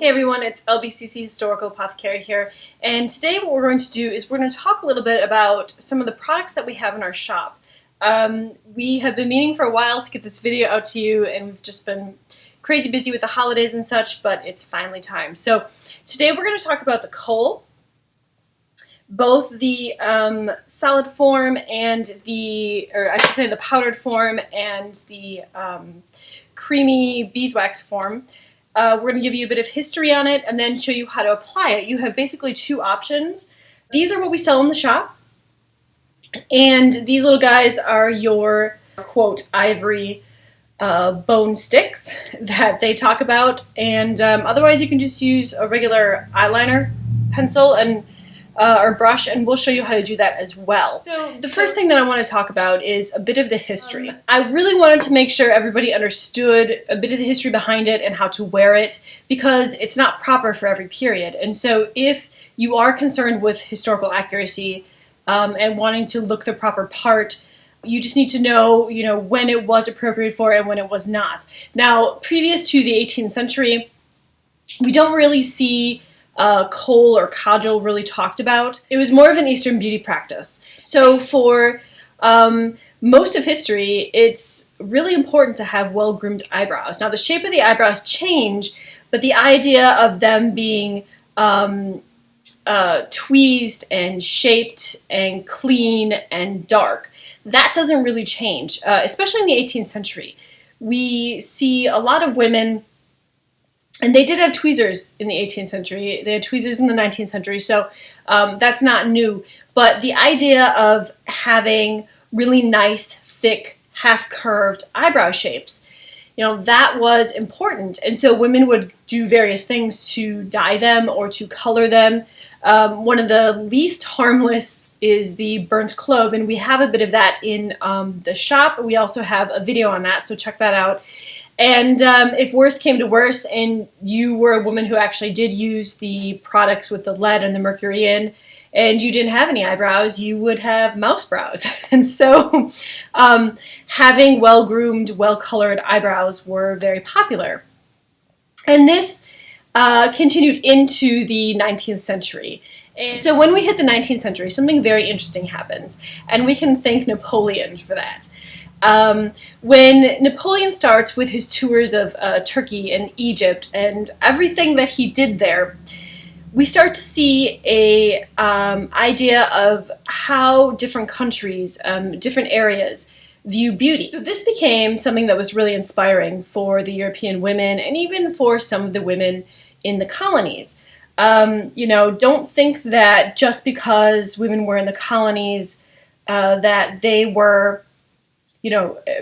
Hey everyone, it's LBCC Historical Apothecary here, and today what we're going to do is we're going to talk a little bit about some of the products that we have in our shop. We have been meaning for a while to get this video out to you, and we've just been crazy busy with the holidays and such, but it's finally time. So today we're going to talk about the Kohl, both the solid form and the powdered form and the creamy beeswax form. We're going to give you a bit of history on it and then show you how to apply it. You have basically two options. These are what we sell in the shop, and these little guys are your, quote, ivory bone sticks that they talk about, and otherwise you can just use a regular eyeliner pencil and or brush, and we'll show you how to do that as well. So the first thing that I want to talk about is a bit of the history. I really wanted to make sure everybody understood a bit of the history behind it and how to wear it, because it's not proper for every period. And so if you are concerned with historical accuracy and wanting to look the proper part, you just need to know, when it was appropriate for and when it was not. Now, previous to the 18th century, we don't really see Kohl or kajal really talked about. It was more of an Eastern beauty practice. So for most of history, it's really important to have well-groomed eyebrows. Now the shape of the eyebrows change, but the idea of them being tweezed and shaped and clean and dark, that doesn't really change, especially in the 18th century. We see a lot of women, and they did have tweezers in the 18th century. They had tweezers in the 19th century, so that's not new. But the idea of having really nice, thick, half-curved eyebrow shapes, that was important. And so women would do various things to dye them or to color them. One of the least harmless is the burnt clove, and we have a bit of that in the shop. We also have a video on that, so check that out. And if worse came to worse and you were a woman who actually did use the products with the lead and the mercury in, and you didn't have any eyebrows, you would have mouse brows. And so having well-groomed, well-colored eyebrows were very popular. And this continued into the 19th century. And so when we hit the 19th century, something very interesting happens, and we can thank Napoleon for that. When Napoleon starts with his tours of Turkey and Egypt and everything that he did there, we start to see a idea of how different countries, different areas view beauty. So this became something that was really inspiring for the European women and even for some of the women in the colonies. Don't think that just because women were in the colonies that they were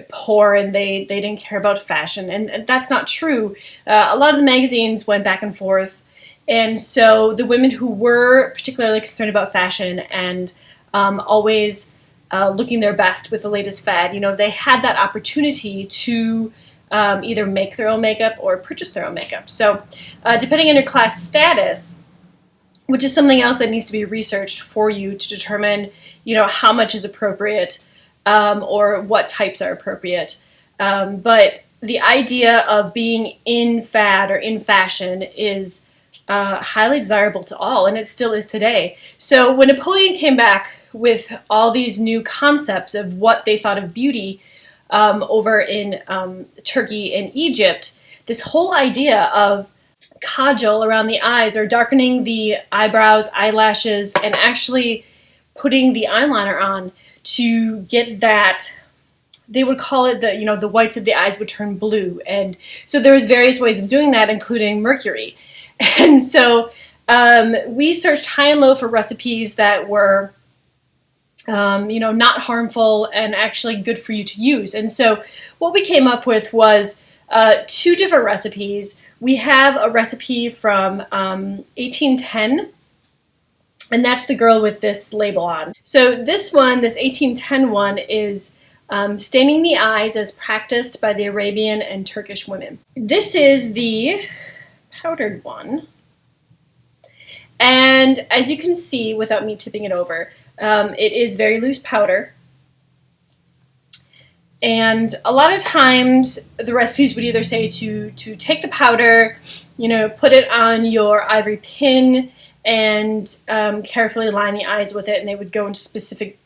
poor and they didn't care about fashion, and that's not true. A lot of the magazines went back and forth, and so the women who were particularly concerned about fashion and always looking their best with the latest fad, they had that opportunity to either make their own makeup or purchase their own makeup. So depending on your class status, which is something else that needs to be researched for you to determine how much is appropriate, or what types are appropriate. But the idea of being in fad or in fashion is highly desirable to all, and it still is today. So when Napoleon came back with all these new concepts of what they thought of beauty over in Turkey and Egypt, this whole idea of kajal around the eyes, or darkening the eyebrows, eyelashes, and actually putting the eyeliner on to get that, they would call it the whites of the eyes would turn blue. And so there was various ways of doing that, including mercury. And so we searched high and low for recipes that were not harmful and actually good for you to use. And so what we came up with was two different recipes. We have a recipe from 1810, and that's the girl with this label on. So this one, this 1810 one, is staining the eyes as practiced by the Arabian and Turkish women. This is the powdered one. And as you can see, without me tipping it over, it is very loose powder. And a lot of times the recipes would either say to take the powder put it on your ivory pin and carefully line the eyes with it, and they would go into specific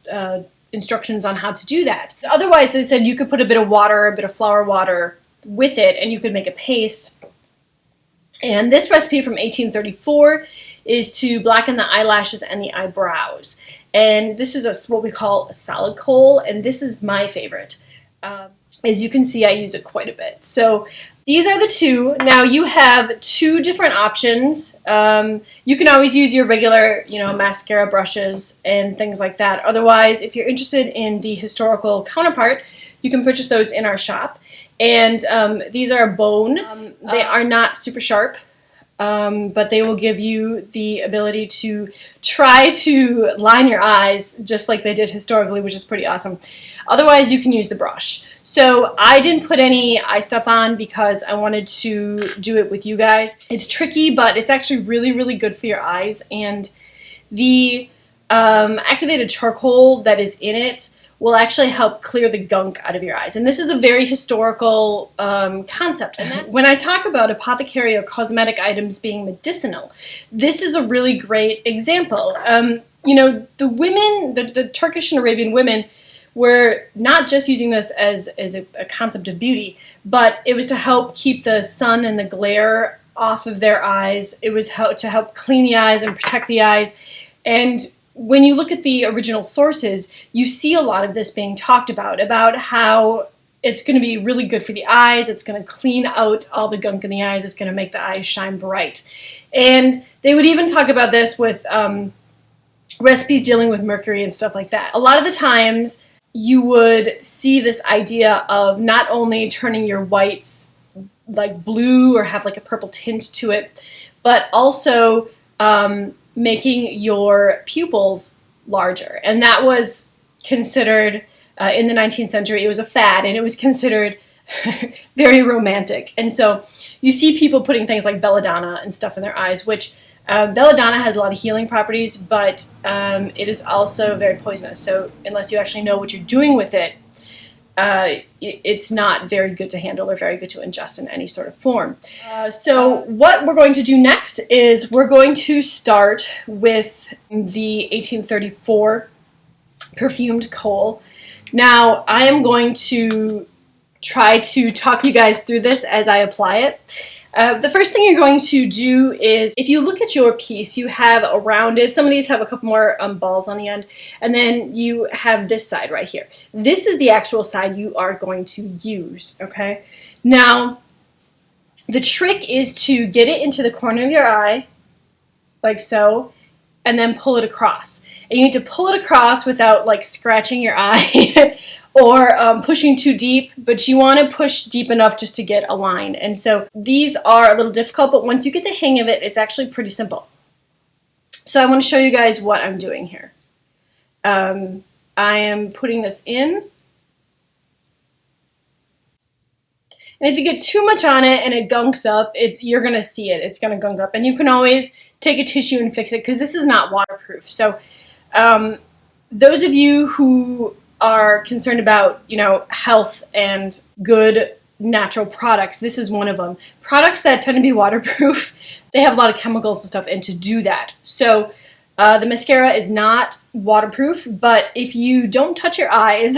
instructions on how to do that. Otherwise, they said you could put a bit of water, a bit of flower water with it, and you could make a paste. And this recipe from 1834 is to blacken the eyelashes and the eyebrows. And this is what we call a salad kohl, and this is my favorite. As you can see, I use it quite a bit. So these are the two. Now you have two different options. You can always use your regular, mascara brushes and things like that. Otherwise, if you're interested in the historical counterpart, you can purchase those in our shop. And these are bone. They are not super sharp, but they will give you the ability to try to line your eyes just like they did historically, which is pretty awesome. Otherwise, you can use the brush. So I didn't put any eye stuff on because I wanted to do it with you guys. It's tricky, but it's actually really, really good for your eyes. And the activated charcoal that is in it will actually help clear the gunk out of your eyes. And this is a very historical concept. And when I talk about apothecary or cosmetic items being medicinal, this is a really great example. The women, the Turkish and Arabian women, were not just using this as a concept of beauty, but it was to help keep the sun and the glare off of their eyes. It was to help clean the eyes and protect the eyes. And when you look at the original sources, you see a lot of this being talked about how it's going to be really good for the eyes, it's going to clean out all the gunk in the eyes, it's going to make the eyes shine bright. And they would even talk about this with recipes dealing with mercury and stuff like that. A lot of the times, you would see this idea of not only turning your whites like blue or have like a purple tint to it, but also making your pupils larger. And that was considered, in the 19th century, it was a fad, and it was considered very romantic. And so you see people putting things like belladonna and stuff in their eyes, which belladonna has a lot of healing properties, but it is also very poisonous. So unless you actually know what you're doing with it, it's not very good to handle or very good to ingest in any sort of form. So what we're going to do next is we're going to start with the 1834 perfumed kohl. Now, I am going to try to talk you guys through this as I apply it. The first thing you're going to do is, if you look at your piece, you have around it, some of these have a couple more balls on the end, and then you have this side right here. This is the actual side you are going to use, okay? Now, the trick is to get it into the corner of your eye, like so, and then pull it across. And you need to pull it across without like scratching your eye or pushing too deep, but you want to push deep enough just to get a line. And so these are a little difficult, but once you get the hang of it, it's actually pretty simple. So I want to show you guys what I'm doing here. I am putting this in. And if you get too much on it and it gunks up, you're going to see it. It's going to gunk up. And you can always take a tissue and fix it because this is not waterproof. So those of you who are concerned about, health and good natural products, this is one of them. Products that tend to be waterproof, they have a lot of chemicals and stuff in to do that. So the mascara is not waterproof, but if you don't touch your eyes,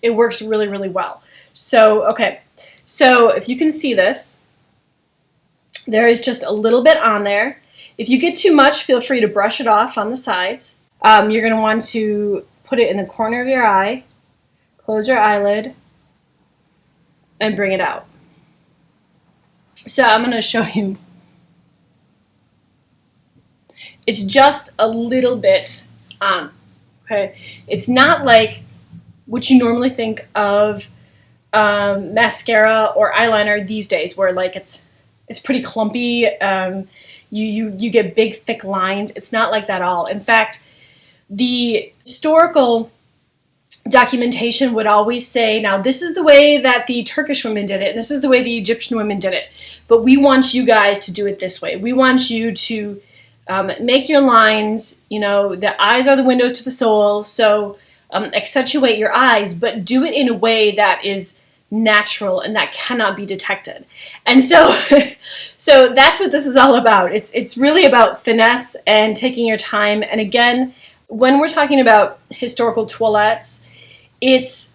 it works really, really well. So, okay. So if you can see this, there is just a little bit on there. If you get too much, feel free to brush it off on the sides. You're going to want to put it in the corner of your eye, close your eyelid, and bring it out. So I'm going to show you. It's just a little bit on. Okay, it's not like what you normally think of mascara or eyeliner these days, where like it's pretty clumpy. You get big thick lines. It's not like that at all. In fact, the historical documentation would always say, now this is the way that the Turkish women did it, and this is the way the Egyptian women did it, but we want you guys to do it this way. We want you to make your lines, the eyes are the windows to the soul, so accentuate your eyes, but do it in a way that is natural and that cannot be detected. And so so that's what this is all about. It's really about finesse and taking your time. And again, when we're talking about historical toilettes, it's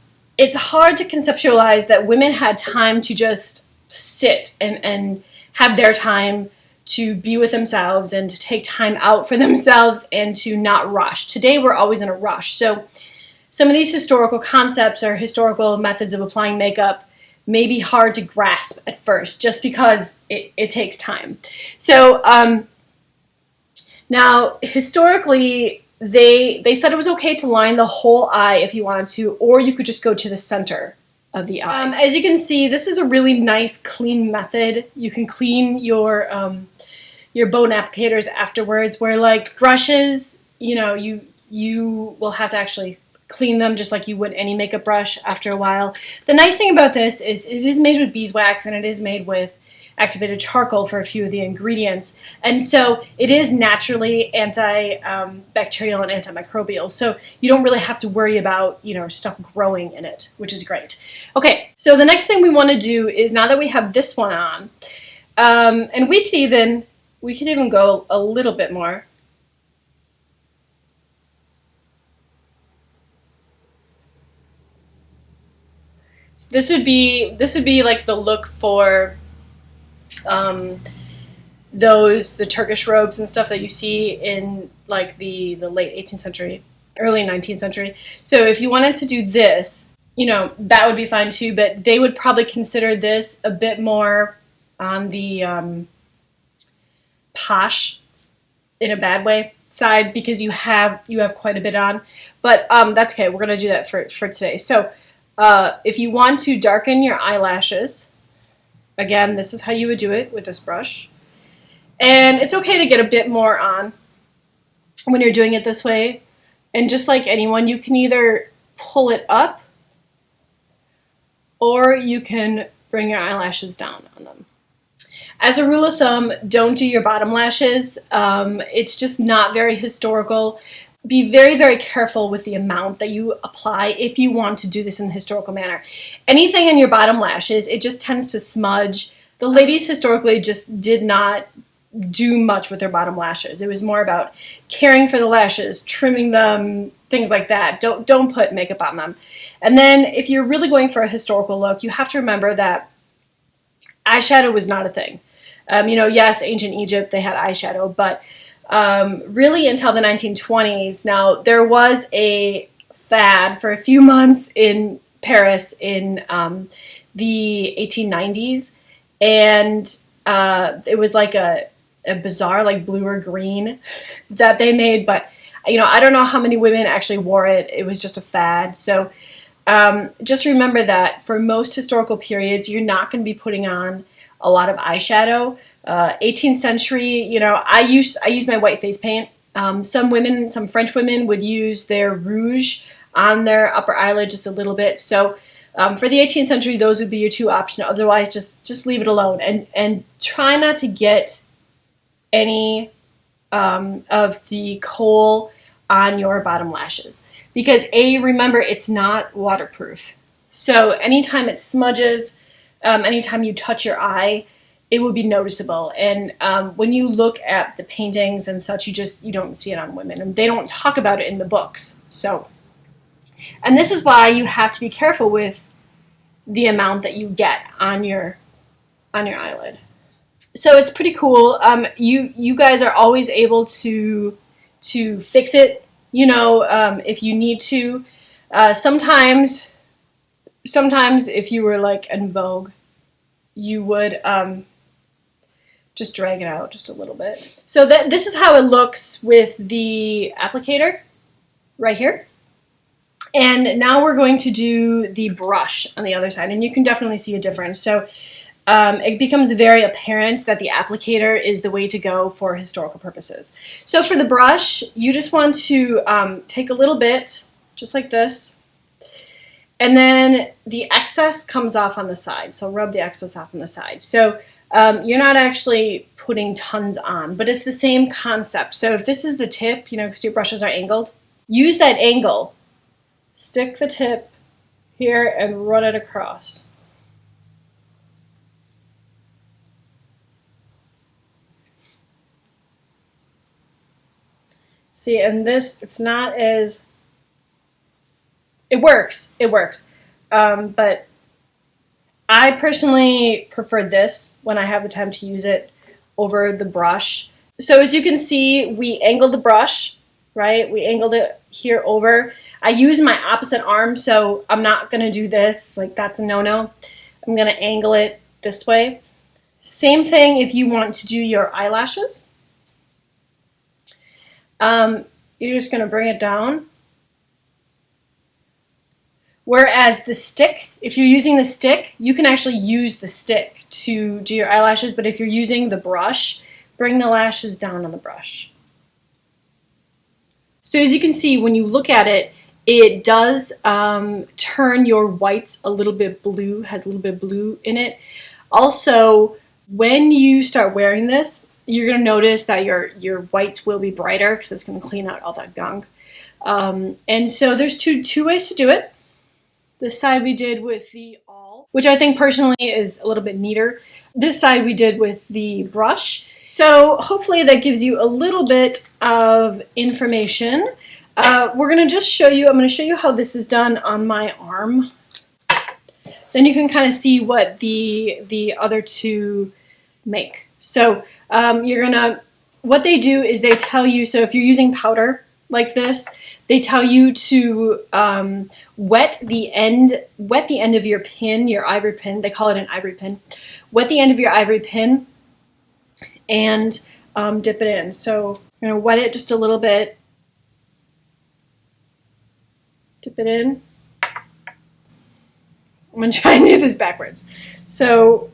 hard to conceptualize that women had time to just sit and have their time to be with themselves and to take time out for themselves and to not rush. Today we're always in a rush. So some of these historical concepts or historical methods of applying makeup may be hard to grasp at first just because it takes time. So now historically they said it was okay to line the whole eye if you wanted to, or you could just go to the center of the eye. As you can see, this is a really nice clean method. You can clean your bone applicators afterwards, where like brushes, you know, you will have to actually clean them just like you would any makeup brush after a while. The nice thing about this is it is made with beeswax and it is made with activated charcoal for a few of the ingredients. And so it is naturally antibacterial and antimicrobial. So you don't really have to worry about, you know, stuff growing in it, which is great. Okay, so the next thing we want to do is, now that we have this one on, and we could even go a little bit more. So this would be like the look for the Turkish robes and stuff that you see in like the late 18th century, early 19th century. So if you wanted to do this, you know, that would be fine too, but they would probably consider this a bit more on the posh, in a bad way, side, because you have quite a bit on. But that's okay, we're gonna do that for today. So if you want to darken your eyelashes, again, this is how you would do it with this brush. And it's okay to get a bit more on when you're doing it this way. And just like anyone, you can either pull it up or you can bring your eyelashes down on them. As a rule of thumb, don't do your bottom lashes. It's just not very historical. Be very, very careful with the amount that you apply if you want to do this in the historical manner. Anything in your bottom lashes, it just tends to smudge. The ladies historically just did not do much with their bottom lashes. It was more about caring for the lashes, trimming them, things like that. Don't put makeup on them. And then if you're really going for a historical look, you have to remember that eyeshadow was not a thing. You know, yes, ancient Egypt, they had eyeshadow, but really until the 1920s. Now, there was a fad for a few months in Paris in the 1890s, and it was like a bizarre, like blue or green that they made, but you know, I don't know how many women actually wore it. It was just a fad. So just remember that for most historical periods, you're not going to be putting on a lot of eyeshadow. 18th century, you know, I use my white face paint. Some French women would use their rouge on their upper eyelid just a little bit. So for the 18th century, those would be your two options. Otherwise, just leave it alone and try not to get any of the Kohl on your bottom lashes, because remember, it's not waterproof. So anytime it smudges, anytime you touch your eye, it would be noticeable. And when you look at the paintings and such, you don't see it on women, and they don't talk about it in the books. So, and this is why you have to be careful with the amount that you get on your eyelid. So it's pretty cool. You guys are always able to fix it, you know, if you need to. Sometimes if you were like en vogue, you would just drag it out just a little bit. So this is how it looks with the applicator right here. And now we're going to do the brush on the other side, and you can definitely see a difference. So it becomes very apparent that the applicator is the way to go for historical purposes. So for the brush, you just want to take a little bit, just like this, and then the excess comes off on the side. So rub the excess off on the side. So you're not actually putting tons on, but it's the same concept. So if this is the tip, you know, because your brushes are angled, use that angle. Stick the tip here and run it across. See, and this, it's not as, it works, but I personally prefer this when I have the time to use it over the brush. So as you can see, we angled the brush, right? We angled it here over. I use my opposite arm, so I'm not gonna do this, like that's a no-no. I'm gonna angle it this way. Same thing if you want to do your eyelashes. You're just gonna bring it down. Whereas the stick, if you're using the stick, you can actually use the stick to do your eyelashes, but if you're using the brush, bring the lashes down on the brush. So as you can see, when you look at it, it does turn your whites a little bit blue, has a little bit of blue in it. Also, when you start wearing this, you're going to notice that your whites will be brighter because it's going to clean out all that gunk. And so there's two ways to do it. This side we did with the awl, which I think personally is a little bit neater. This side we did with the brush. So hopefully that gives you a little bit of information. We're going to just show you, I'm going to show you how this is done on my arm. Then you can kind of see what the other two make. So what they do is they tell you, so if you're using powder like this, they tell you to wet the end of your pin, your ivory pin. They call it an ivory pin. Wet the end of your ivory pin and dip it in. So I'm going to wet it just a little bit. Dip it in. I'm going to try and do this backwards. So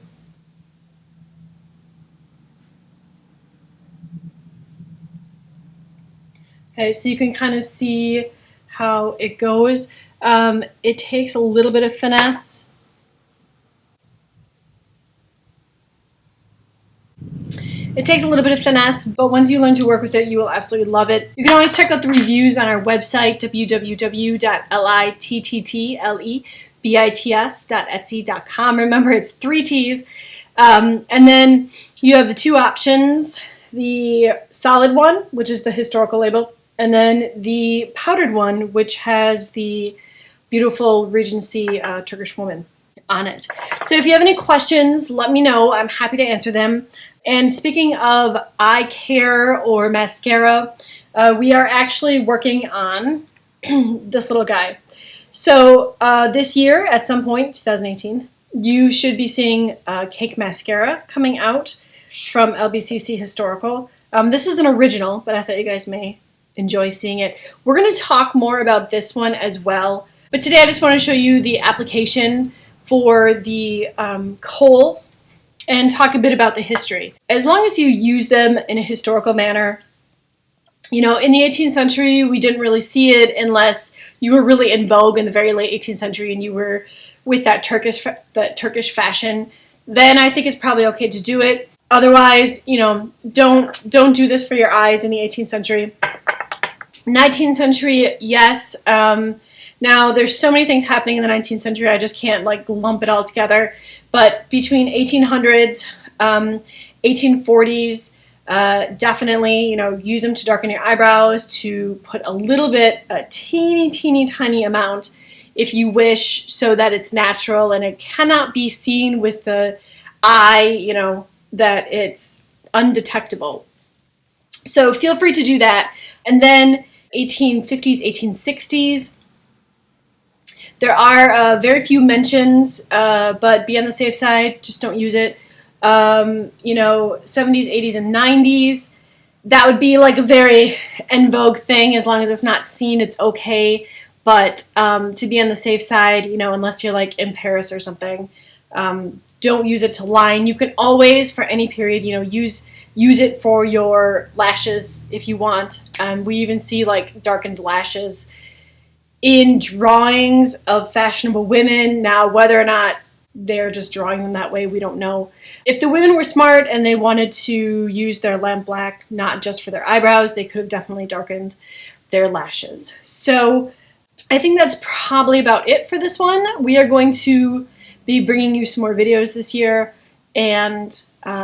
okay, so you can kind of see how it goes. It takes a little bit of finesse. It takes a little bit of finesse, but once you learn to work with it, you will absolutely love it. You can always check out the reviews on our website, www.littleBits.etsy.com. Remember, it's 3 T's. And then you have the two options, the solid one, which is the historical label, and then the powdered one, which has the beautiful Regency Turkish woman on it. So if you have any questions, let me know. I'm happy to answer them. And speaking of eye care or mascara, we are actually working on this little guy. So this year, at some point, 2018, you should be seeing Cake Mascara coming out from LBCC Historical. This is an original, but I thought you guys may enjoy seeing it. We're going to talk more about this one as well. But today I just want to show you the application for the Kohls and talk a bit about the history. As long as you use them in a historical manner, you know, in the 18th century, we didn't really see it unless you were really in vogue in the very late 18th century and you were with that Turkish fashion. Then I think it's probably okay to do it. Otherwise, you know, don't do this for your eyes in the 18th century. 19th century, yes. Now, there's so many things happening in the 19th century, I just can't like lump it all together. But between 1800s, 1840s, definitely, you know, use them to darken your eyebrows, to put a little bit, a teeny tiny amount, if you wish, so that it's natural and it cannot be seen with the eye, you know, that it's undetectable. So feel free to do that. And then 1850s, 1860s, there are very few mentions, but be on the safe side, just don't use it. You know, 70s, 80s, and 90s, that would be like a very en vogue thing. As long as it's not seen, it's okay. But to be on the safe side, you know, unless you're like in Paris or something, don't use it to line. You can always, for any period, you know, use it for your lashes if you want. We even see like darkened lashes in drawings of fashionable women. Now, whether or not they're just drawing them that way, we don't know. If the women were smart and they wanted to use their lamp black, not just for their eyebrows, they could have definitely darkened their lashes. So I think that's probably about it for this one. We are going to be bringing you some more videos this year, and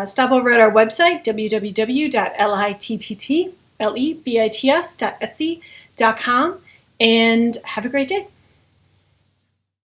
stop over at our website, www.littleBits.etsy.com. lebits.etsy.com, and have a great day.